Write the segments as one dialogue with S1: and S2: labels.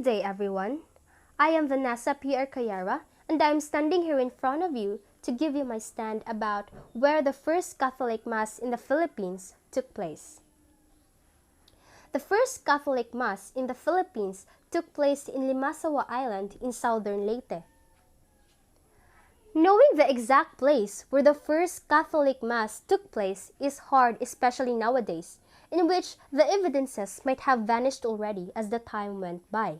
S1: day, everyone. I am Vanesa Arcayera, and I am standing here in front of you to give you my stand about where the first Catholic Mass in the Philippines took place. The first Catholic Mass in the Philippines took place in Limasawa Island in southern Leyte. Knowing the exact place where the first Catholic Mass took place is hard, especially nowadays, in which the evidences might have vanished already as the time went by.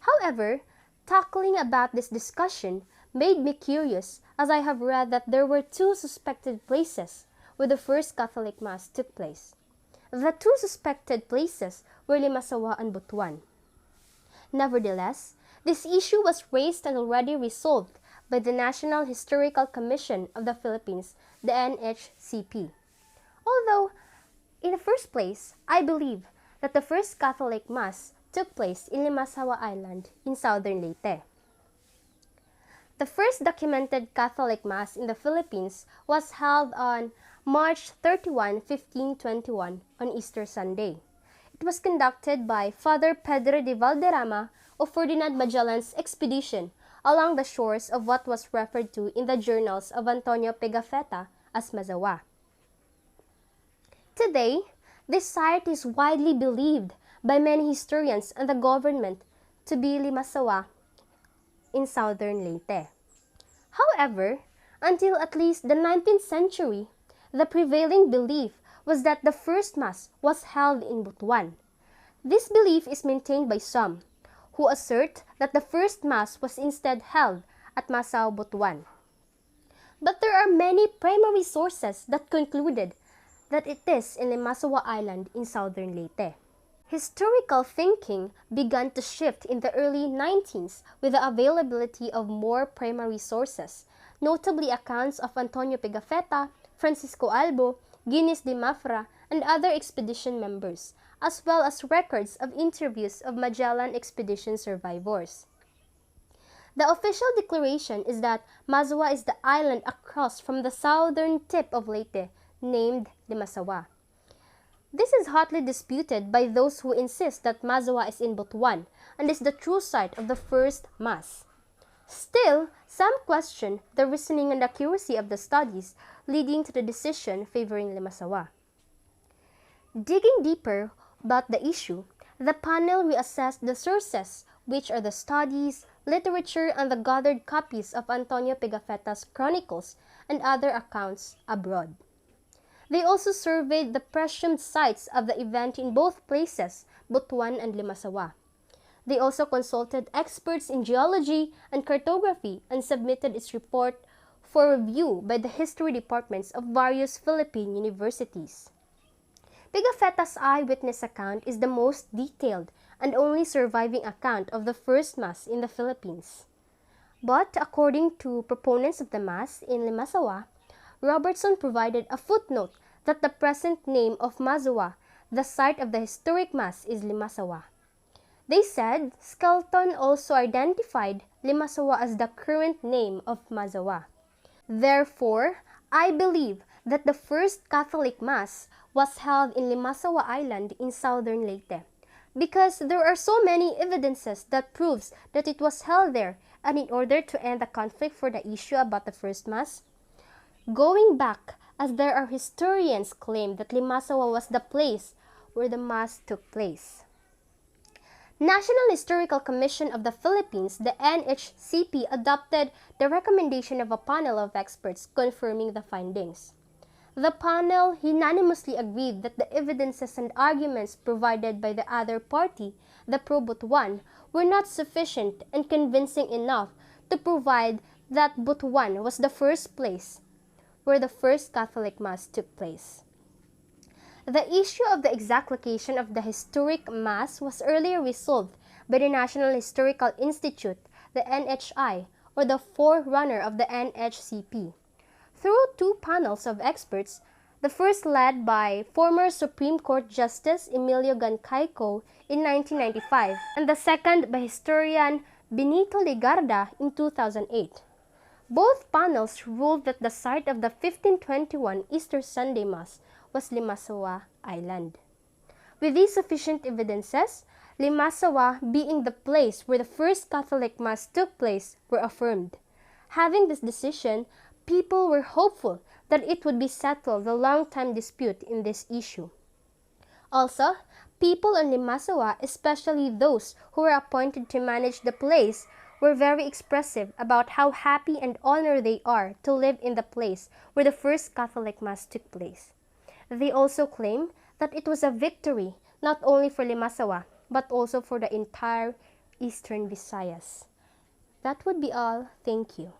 S1: However, tackling about this discussion made me curious, as I have read that there were two suspected places where the first Catholic Mass took place. The two suspected places were Limasawa and Butuan. Nevertheless, this issue was raised and already resolved by the National Historical Commission of the Philippines, the NHCP. Although, in the first place, I believe that the first Catholic Mass took place in Limasawa Island in southern Leyte. The first documented Catholic Mass in the Philippines was held on March 31, 1521 on Easter Sunday. It was conducted by Father Pedro de Valderrama of Ferdinand Magellan's expedition along the shores of what was referred to in the journals of Antonio Pigafetta as Mazawa. Today, this site is widely believed by many historians and the government to be Limasawa in southern Leyte. However, until at least the 19th century, the prevailing belief was that the first Mass was held in Butuan. This belief is maintained by some, who assert that the first Mass was instead held at Masao, Butuan. But there are many primary sources that concluded that it is in Limasawa Island in southern Leyte. Historical thinking began to shift in the early 19th with the availability of more primary sources, notably accounts of Antonio Pigafetta, Francisco Albo, Guinness de Mafra, and other expedition members, as well as records of interviews of Magellan expedition survivors. The official declaration is that Mazawa is the island across from the southern tip of Leyte, named Limasawa. This is hotly disputed by those who insist that Mazawa is in Butuan and is the true site of the first Mass. Still, some question the reasoning and accuracy of the studies, leading to the decision favoring Limasawa. Digging deeper about the issue, the panel reassessed the sources, which are the studies, literature, and the gathered copies of Antonio Pigafetta's chronicles and other accounts abroad. They also surveyed the presumed sites of the event in both places, Butuan and Limasawa. They also consulted experts in geology and cartography and submitted its report for review by the history departments of various Philippine universities. Pigafetta's eyewitness account is the most detailed and only surviving account of the first Mass in the Philippines. But according to proponents of the Mass in Limasawa, Robertson provided a footnote that the present name of Mazawa, the site of the historic Mass, is Limasawa. They said Skelton also identified Limasawa as the current name of Mazawa. Therefore, I believe that the first Catholic Mass was held in Limasawa Island in southern Leyte, because there are so many evidences that proves that it was held there, and in order to end the conflict for the issue about the first Mass, going back, as there are historians claim that Limasawa was the place where the Mass took place. National Historical Commission of the Philippines, the NHCP, adopted the recommendation of a panel of experts confirming the findings. The panel unanimously agreed that the evidences and arguments provided by the other party, the pro-Butuan, were not sufficient and convincing enough to provide that Butuan was the first place where the first Catholic Mass took place. The issue of the exact location of the historic Mass was earlier resolved by the National Historical Institute, the NHI, or the forerunner of the NHCP, through two panels of experts, the first led by former Supreme Court Justice Emilio Gancayco in 1995, and the second by historian Benito Legarda in 2008. Both panels ruled that the site of the 1521 Easter Sunday Mass was Limasawa Island. With these sufficient evidences, Limasawa being the place where the first Catholic Mass took place were affirmed. Having this decision, people were hopeful that it would be settled the long-time dispute in this issue. Also, people in Limasawa, especially those who were appointed to manage the place, were very expressive about how happy and honored they are to live in the place where the first Catholic Mass took place. They also claim that it was a victory not only for Limasawa, but also for the entire Eastern Visayas. That would be all. Thank you.